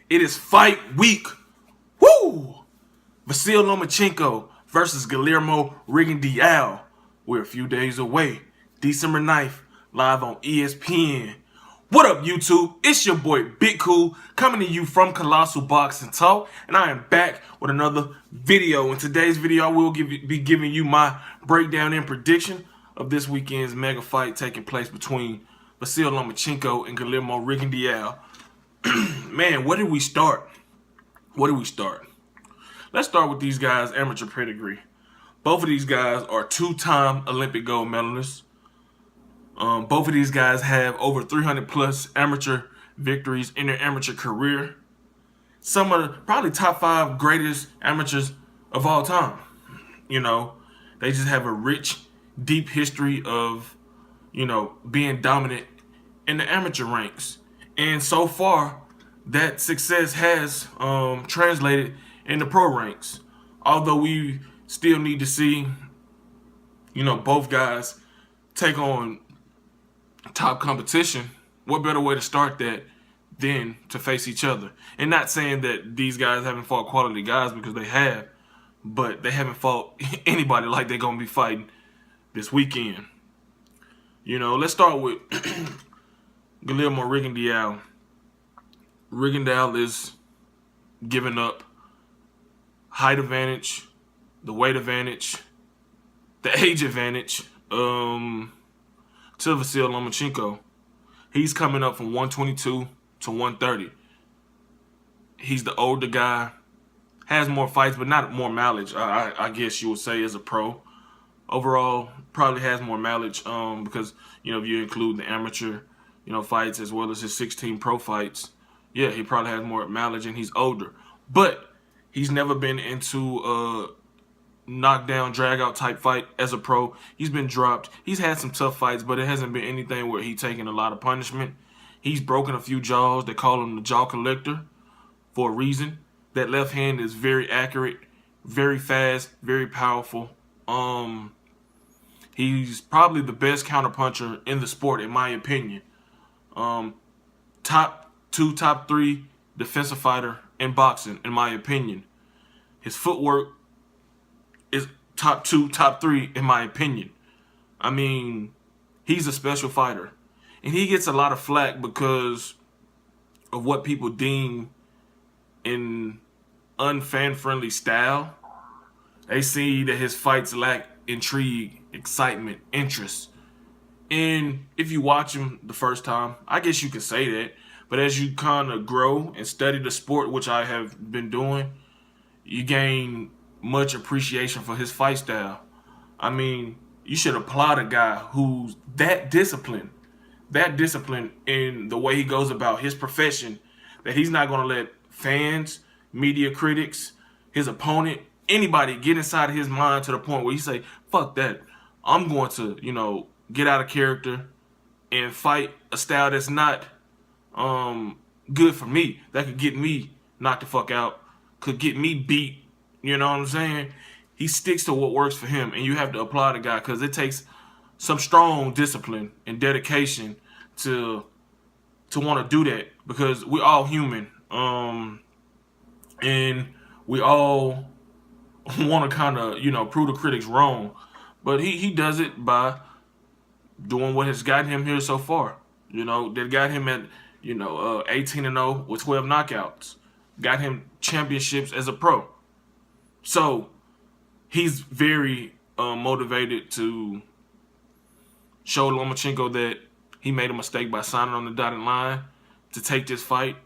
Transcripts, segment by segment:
It is fight week. Woo! Vasyl Lomachenko versus Guillermo Rigondeaux. We're a few days away. December 9th, live on ESPN. What up, YouTube? It's your boy Big Cool coming to you from Colossal Boxing Talk, and I am back with another video. In today's video, I will be giving you my breakdown and prediction of this weekend's mega fight taking place between Vasyl Lomachenko and Guillermo Rigondeaux. Man, where did we start? Let's start with these guys' amateur pedigree. Both of these guys are two-time Olympic gold medalists. Both of these guys have over 300 plus amateur victories in their amateur career. Some of the probably top 5 greatest amateurs of all time. You know, they just have a rich, deep history of, being dominant in the amateur ranks. And so far, that success has translated in the pro ranks. Although we still need to see, both guys take on top competition. What better way to start that than to face each other? And not saying that these guys haven't fought quality guys, because they have, but they haven't fought anybody like they're going to be fighting this weekend. Let's start with Guillermo Rigondeaux. Rigondeaux is giving up height advantage, the weight advantage, the age advantage to Vasyl Lomachenko. He's coming up from 122 to 130. He's the older guy, has more fights, but not more mileage, I guess you would say, as a pro. Overall, probably has more mileage because, if you include the amateur, fights as well as his 16 pro fights, yeah, he probably has more mileage and he's older. But he's never been into a knockdown, drag-out type fight as a pro. He's been dropped. He's had some tough fights, but it hasn't been anything where he's taken a lot of punishment. He's broken a few jaws. They call him the jaw collector for a reason. That left hand is very accurate, very fast, very powerful. He's probably the best counterpuncher in the sport, in my opinion. Top 2, top 3 defensive fighter in boxing, in my opinion. His footwork is top 2, top 3, in my opinion. I mean, he's a special fighter. And he gets a lot of flack because of what people deem an unfan-friendly style. They see that his fights lack intrigue, excitement, interest. And if you watch him the first time, I guess you could say that. But as you kind of grow and study the sport, which I have been doing, you gain much appreciation for his fight style. I mean, you should applaud a guy who's that disciplined in the way he goes about his profession, that he's not going to let fans, media critics, his opponent, anybody get inside of his mind to the point where he say, fuck that, I'm going to, get out of character and fight a style that's not good for me, that could get me knocked the fuck out, could get me beat. You know what I'm saying? He sticks to what works for him, and you have to applaud the guy, because it takes some strong discipline and dedication to want to do that, because we're all human, and we all want to kind of, prove the critics wrong. But he does it by doing what has gotten him here so far. That got him at, 18-0 with 12 knockouts. Got him championships as a pro. So he's very motivated to show Lomachenko that he made a mistake by signing on the dotted line to take this fight.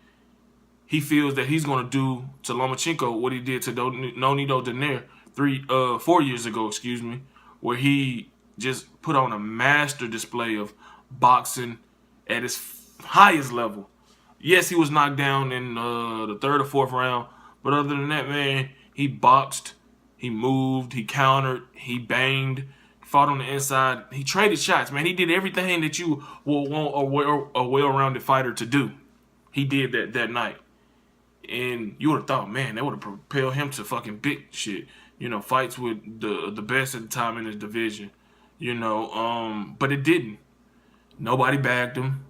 He feels that he's going to do to Lomachenko what he did to Nonito Donaire 4 years ago, where he just put on a master display of boxing at his highest level. Yes, he was knocked down in the 3rd or 4th round, but other than that, man, he boxed, he moved, he countered, he banged, fought on the inside, he traded shots, man. He did everything that you will want a well-rounded fighter to do. He did that night. And you would have thought, man, that would have propelled him to fucking big shit. Fights with the best at the time in his division. But it didn't. Nobody bagged him.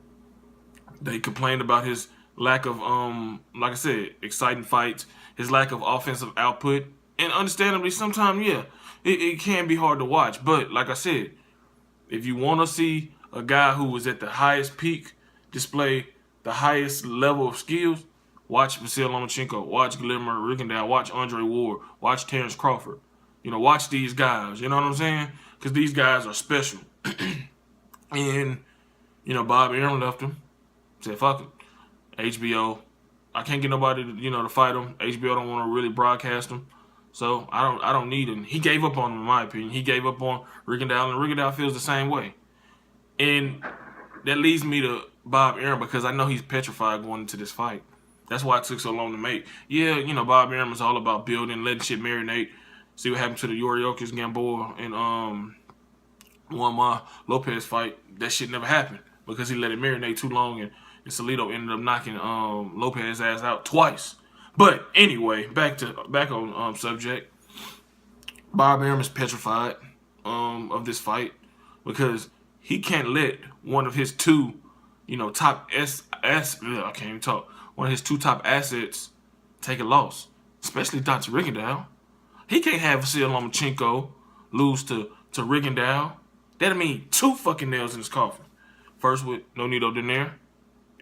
They complained about his lack of like I said, exciting fights, his lack of offensive output, and understandably, sometimes it can be hard to watch. But like I said, if you want to see a guy who was at the highest peak display the highest level of skills, watch Vasyl Lomachenko, watch Guillermo Rigondeaux, watch Andre Ward, watch Terrence Crawford. Watch these guys. You know what I'm saying? Because these guys are special. And Bob Arum left him. Said, "Fuck it, HBO. I can't get nobody to fight him. HBO don't want to really broadcast him, so I don't need him." He gave up on him, in my opinion. He gave up on Rigondeaux, and Rigondeaux feels the same way. And that leads me to Bob Arum, because I know he's petrified going into this fight. That's why it took so long to make. Yeah, Bob Arum is all about building, letting shit marinate. See what happened to the Yuriorkis Gamboa and my Lopez fight. That shit never happened because he let it marinate too long, and Salido ended up knocking Lopez's ass out twice. But anyway, back on subject. Bob Arum is petrified of this fight because he can't let one of his two, top I can't even talk. One of his two top assets take a loss, especially Dr. Rigondeaux. He can't have Vasyl Lomachenko lose to Rigondeaux. That'll mean two fucking nails in his coffin. First with Nonito Donaire,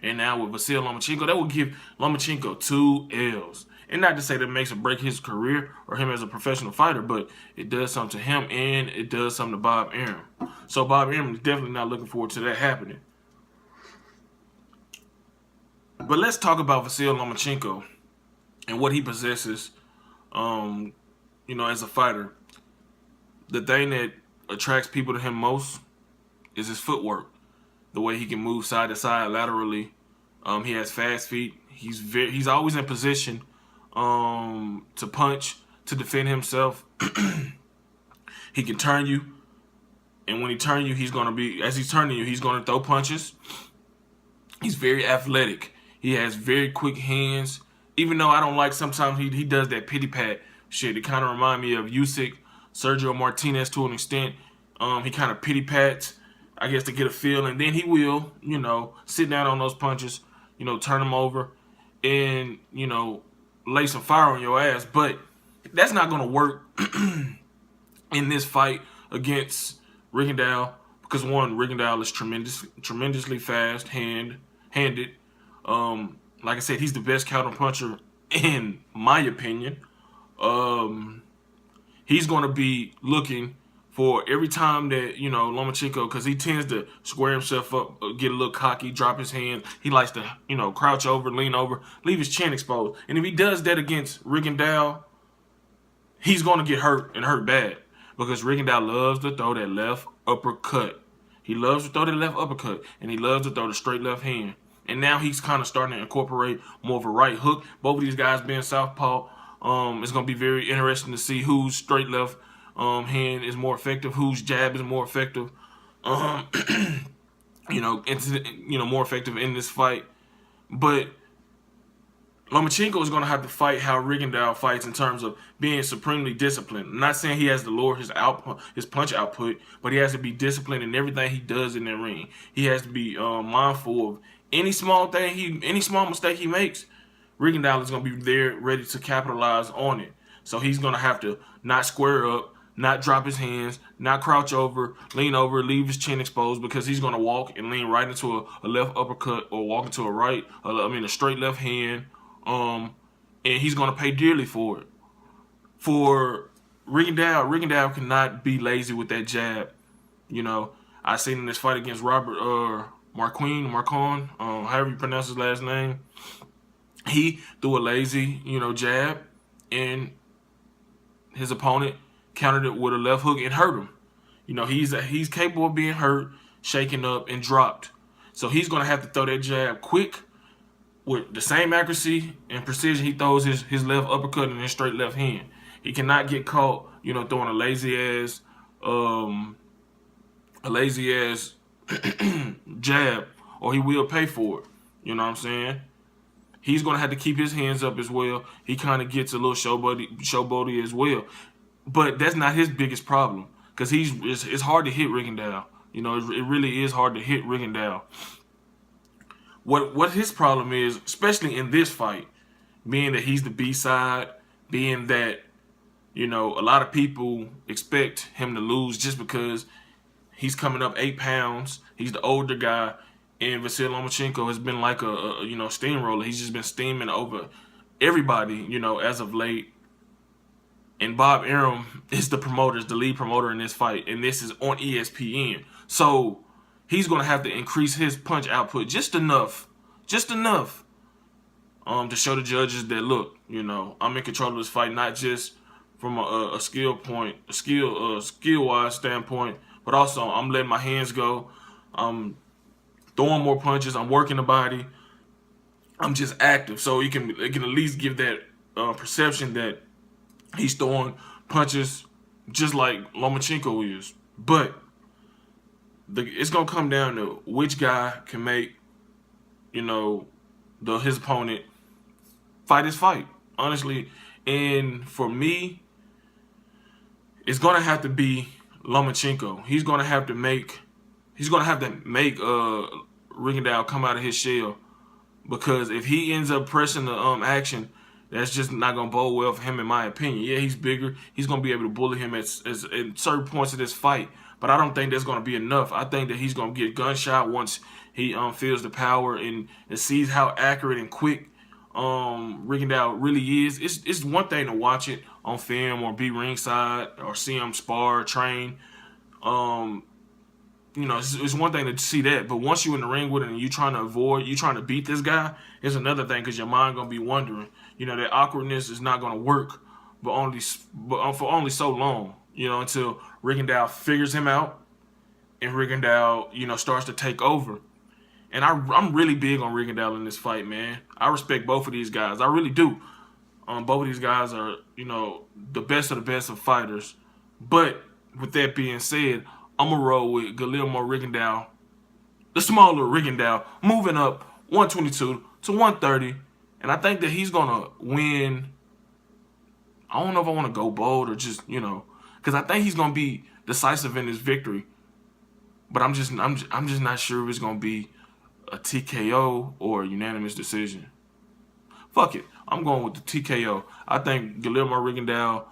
and now with Vasyl Lomachenko. That would give Lomachenko 2 L's. And not to say that makes or break his career or him as a professional fighter, but it does something to him and it does something to Bob Arum. So Bob Arum is definitely not looking forward to that happening. But let's talk about Vasyl Lomachenko and what he possesses, as a fighter. The thing that attracts people to him most is his footwork. The way he can move side to side laterally. He has fast feet. He's always in position to punch, to defend himself. He can turn you, and when he turns you, he's turning you, he's gonna throw punches. He's very athletic. He has very quick hands. Even though I don't like sometimes he does that pity pat shit. It kind of reminds me of Usyk, Sergio Martinez to an extent. He kind of pity pats, I guess, to get a feel, and then he will, sit down on those punches, turn them over, and lay some fire on your ass. But that's not gonna work in this fight against Rigondeaux, because one, Rigondeaux is tremendously handed. Like I said, he's the best counter puncher in my opinion. He's gonna be looking for every time that, Lomachenko, because he tends to square himself up, get a little cocky, drop his hands. He likes to, crouch over, lean over, leave his chin exposed. And if he does that against Rigondeaux, he's going to get hurt, and hurt bad, because Rigondeaux loves to throw that left uppercut. He loves to throw that left uppercut, and he loves to throw the straight left hand. And now he's kind of starting to incorporate more of a right hook. Both of these guys being southpaw, it's going to be very interesting to see whose straight left hand is more effective, whose jab is more effective, more effective in this fight. But Lomachenko is going to have to fight how Rigondeaux fights in terms of being supremely disciplined. I'm not saying he has to lower his punch output, but he has to be disciplined in everything he does in that ring. He has to be mindful of any small mistake he makes. Rigondeaux is going to be there ready to capitalize on it. So he's going to have to not square up, not drop his hands, not crouch over, lean over, leave his chin exposed, because he's going to walk and lean right into a left uppercut, or walk into a straight left hand, and he's going to pay dearly for it. For Rigondeaux cannot be lazy with that jab. I seen in this fight against Robert Marquin, however you pronounce his last name, he threw a lazy, jab, and his opponent countered it with a left hook and hurt him. He's capable of being hurt, shaken up, and dropped. So he's going to have to throw that jab quick with the same accuracy and precision he throws his left uppercut and his straight left hand. He cannot get caught, throwing a lazy ass jab, or he will pay for it. You know what I'm saying? He's going to have to keep his hands up as well. He kind of gets a little showboaty as well. But that's not his biggest problem, because it's hard to hit Rigondeaux. It really is hard to hit Rigondeaux. What his problem is, especially in this fight, being that he's the B side, being that, you know, a lot of people expect him to lose just because he's coming up 8 pounds. He's the older guy, and Vasyl Lomachenko has been like a you know, steamroller. He's just been steaming over everybody, you know, as of late. And Bob Arum is the promoter, is the lead promoter in this fight, and this is on ESPN. So he's gonna have to increase his punch output just enough, to show the judges that, look, you know, I'm in control of this fight, not just from a skill wise standpoint, but also I'm letting my hands go. I'm throwing more punches. I'm working the body. I'm just active, so it can at least give that perception that he's throwing punches just like Lomachenko is. But it's gonna come down to which guy can make, you know, his opponent fight his fight, honestly. And for me, it's gonna have to be Lomachenko. He's gonna have to make Rigondeaux come out of his shell, because if he ends up pressing the action, that's just not gonna bode well for him, in my opinion. Yeah, he's bigger. He's gonna be able to bully him at certain points of this fight, but I don't think that's gonna be enough. I think that he's gonna get gunshot once he feels the power and sees how accurate and quick Rigondeaux really is. It's one thing to watch it on film or be ringside or see him spar, train. You know, it's one thing to see that, but once you're in the ring with it and you're trying to beat this guy, it's another thing, because your mind gonna be wondering. You know, that awkwardness is not gonna work, but for only so long. You know, until Rigondeaux figures him out and Rigondeaux, you know, starts to take over. And I'm really big on Rigondeaux in this fight, man. I respect both of these guys. I really do. Both of these guys are, you know, the best of fighters. But with that being said, I'm going to roll with Guillermo Rigondeaux, the smaller Rigondeaux, moving up 122 to 130. And I think that he's going to win. I don't know if I want to go bold or just, you know, because I think he's going to be decisive in his victory. But I'm just not sure if it's going to be a TKO or a unanimous decision. Fuck it. I'm going with the TKO. I think Guillermo Rigondeaux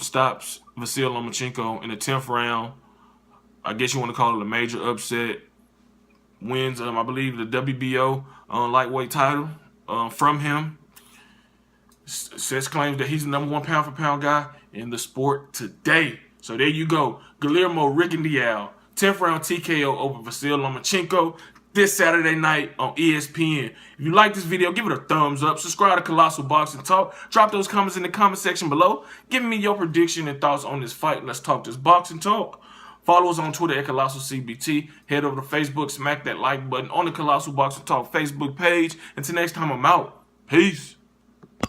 stops Vasyl Lomachenko in the 10th round. I guess you want to call it a major upset. Wins, I believe, the WBO lightweight title from him. Says claims that he's the #1 pound-for-pound guy in the sport today. So there you go. Guillermo Rigondeaux, 10th round TKO over Vasyl Lomachenko this Saturday night on ESPN. If you like this video, give it a thumbs up. Subscribe to Colossal Boxing Talk. Drop those comments in the comment section below. Give me your prediction and thoughts on this fight. Let's talk this boxing talk. Follow us on Twitter at Colossal CBT. Head over to Facebook. Smack that like button on the Colossal Boxing Talk Facebook page. Until next time, I'm out. Peace.